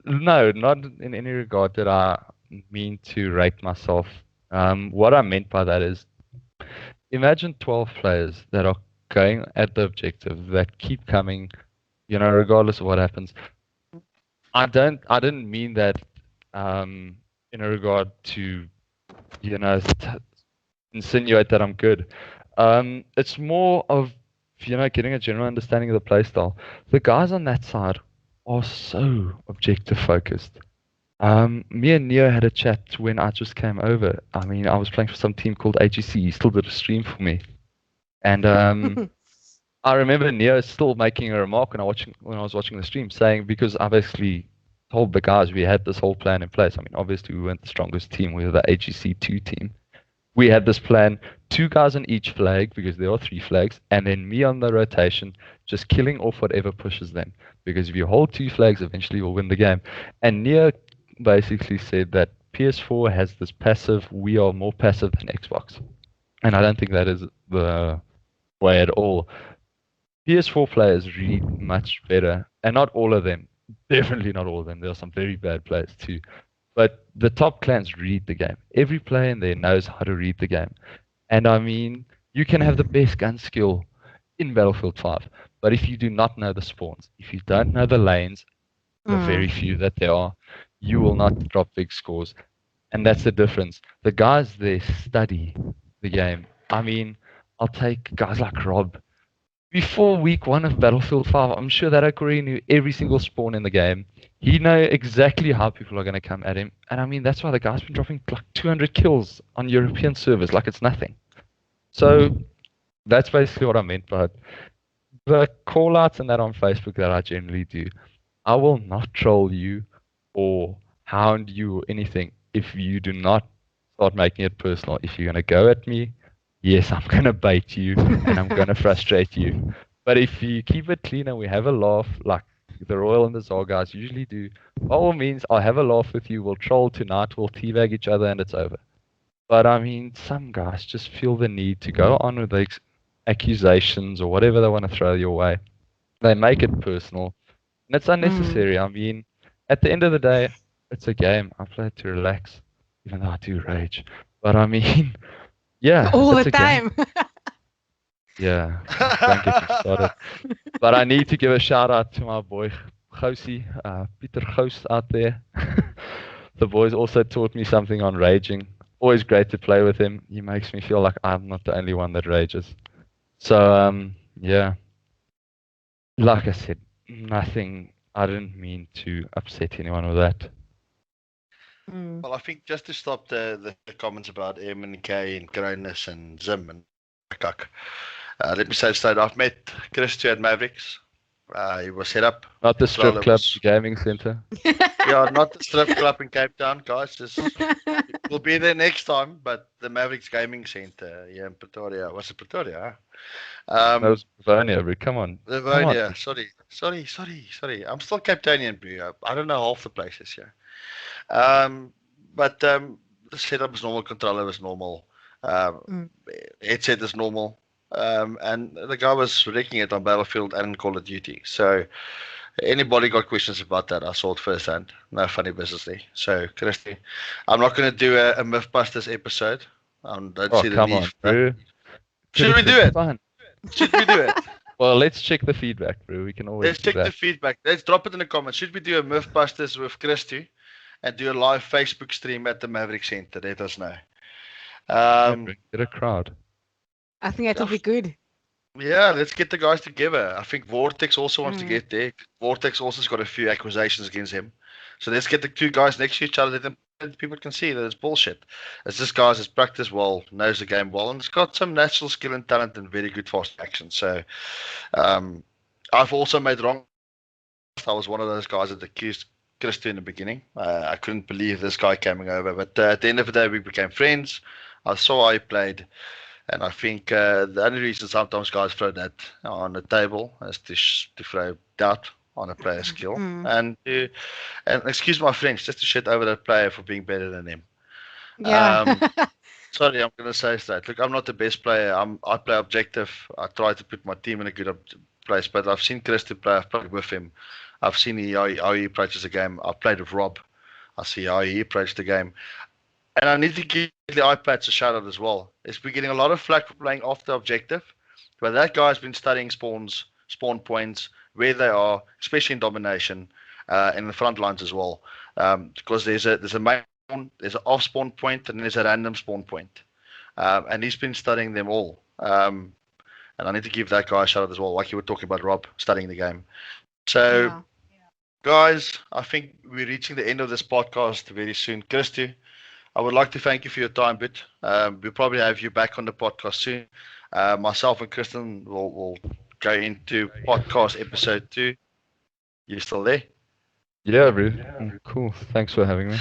no, not in any regard did I mean to rate myself. What I meant by that is, imagine 12 players that are going at the objective, that keep coming, regardless of what happens. I didn't mean that in a regard to, insinuate that I'm good. It's more of, getting a general understanding of the playstyle. The guys on that side are so objective focused. Me and Neo had a chat when I just came over. I mean, I was playing for some team called AGC. He still did a stream for me. And I remember Neo still making a remark when I was watching the stream, saying, because I basically told the guys we had this whole plan in place. I mean, obviously we weren't the strongest team. We were the AGC 2 team. We had this plan, 2 guys on each flag, because there are 3 flags, and then me on the rotation, just killing off whatever pushes them. Because if you hold 2 flags, eventually you'll win the game. And Neo basically said that PS4 has this passive, we are more passive than Xbox. And I don't think that is the way at all. PS4 players read much better, and not all of them. Definitely not all of them. There are some very bad players too. But the top clans read the game. Every player in there knows how to read the game. And I mean, You can have the best gun skill in Battlefield 5, but if you do not know the spawns, if you don't know the lanes, the very few that there are, you will not drop big scores. And that's the difference. The guys there study the game. I mean, I'll take guys like Rob. Before week 1 of Battlefield 5, I'm sure that Okori knew every single spawn in the game. He know exactly how people are going to come at him. And I mean, that's why the guy's been dropping like 200 kills on European servers like it's nothing. So that's basically what I meant by it. The call-outs and that on Facebook that I generally do, I will not troll you or hound you or anything if you do not start making it personal. If you're going to go at me, yes, I'm going to bait you and I'm going to frustrate you. But if you keep it clean and we have a laugh, like the Royal and the ZA guys usually do, by all means, I'll have a laugh with you. We'll troll tonight, we'll teabag each other, and it's over. But I mean, some guys just feel the need to go on with the accusations or whatever they want to throw your way. They make it personal. And it's unnecessary. I mean, at the end of the day, it's a game. I play it to relax, even though I do rage. But I mean, yeah. All the time. Yeah, don't get me started. But I need to give a shout out to my boy, Gousie, Peter Gous out there. The boys also taught me something on raging. Always great to play with him. He makes me feel like I'm not the only one that rages. So, yeah. Like I said, nothing. I didn't mean to upset anyone with that. Well, I think just to stop the comments about M and K and Cronus and Zim and Kak, let me say straight, I've met Christo at Mavericks. He was set up. Not the strip club, gaming center. Yeah, not the strip club in Cape Town, guys. Just we'll be there next time, but the Mavericks Gaming Center here in Pretoria. Was it Pretoria? That was Livonia, bro. Come on. Livonia. Sorry. I'm still Cape Townian, bro. I don't know half the places here. But the setup is normal, controller is normal, headset is normal, and the guy was wrecking it on Battlefield and Call of Duty. So anybody got questions about that, I saw it firsthand. No funny business there. So, Christy, I'm not going to do a Mythbusters episode. I don't see the need. Bro. Should we do it? Should we do it? Well, let's check the feedback, bro. We can always. Let's check the feedback. Let's drop it in the comments. Should we do a Mythbusters with Christy and do a live Facebook stream at the Maverick Center? Let us know. Get a crowd. I think that will be good. Yeah, let's get the guys together. I think Vortex also wants to get there. Vortex also has got a few accusations against him. So let's get the two guys next to each other. Let people can see that it's bullshit. It's this guy has practiced well, knows the game well, and it's got some natural skill and talent and very good fast action. So I've also made wrong. I was one of those guys that accused Christo in the beginning. I couldn't believe this guy coming over. But at the end of the day, we became friends. I saw how he played. And I think the only reason sometimes guys throw that on the table is to throw doubt on a player's skill and excuse my French, just to shit over that player for being better than him. Yeah. Sorry, I'm going to say that. Look, I'm not the best player. I play objective. I try to put my team in a good place, but I've seen Chris play. I've played with him. I've seen how he approaches the game. I've played with Rob. I see how he approached the game. And I need to give the iPads a shout out as well. We're getting a lot of flack for playing off the objective, but that guy's been studying spawn points, where they are, especially in domination, in the front lines as well. Because there's a main, there's an off spawn point, and there's a random spawn point. And he's been studying them all. And I need to give that guy a shout out as well, like you were talking about Rob studying the game. So, guys, I think we're reaching the end of this podcast very soon. Christy, I would like to thank you for your time, but we'll probably have you back on the podcast soon. Myself and Kristen will go into podcast episode 2. You still there? Yeah, bro. Cool. Thanks for having me.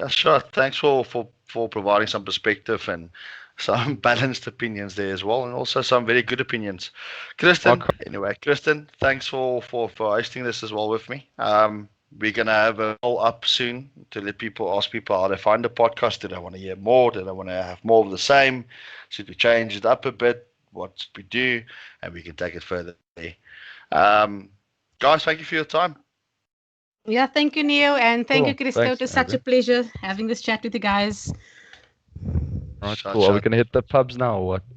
Yeah, sure. Thanks for providing some perspective and some balanced opinions there as well, and also some very good opinions. Kristen, anyway, Kristen, thanks for hosting this as well with me. We're going to have a poll up soon to let people ask people how they find the podcast. Do they want to hear more? Do they want to have more of the same? Should we change it up a bit? What should we do? And we can take it further there. Guys, thank you for your time. Yeah, thank you, Neo. And thank you, Christo. It was such a pleasure having this chat with you guys. Right, cool. Are we going to hit the pubs now or what?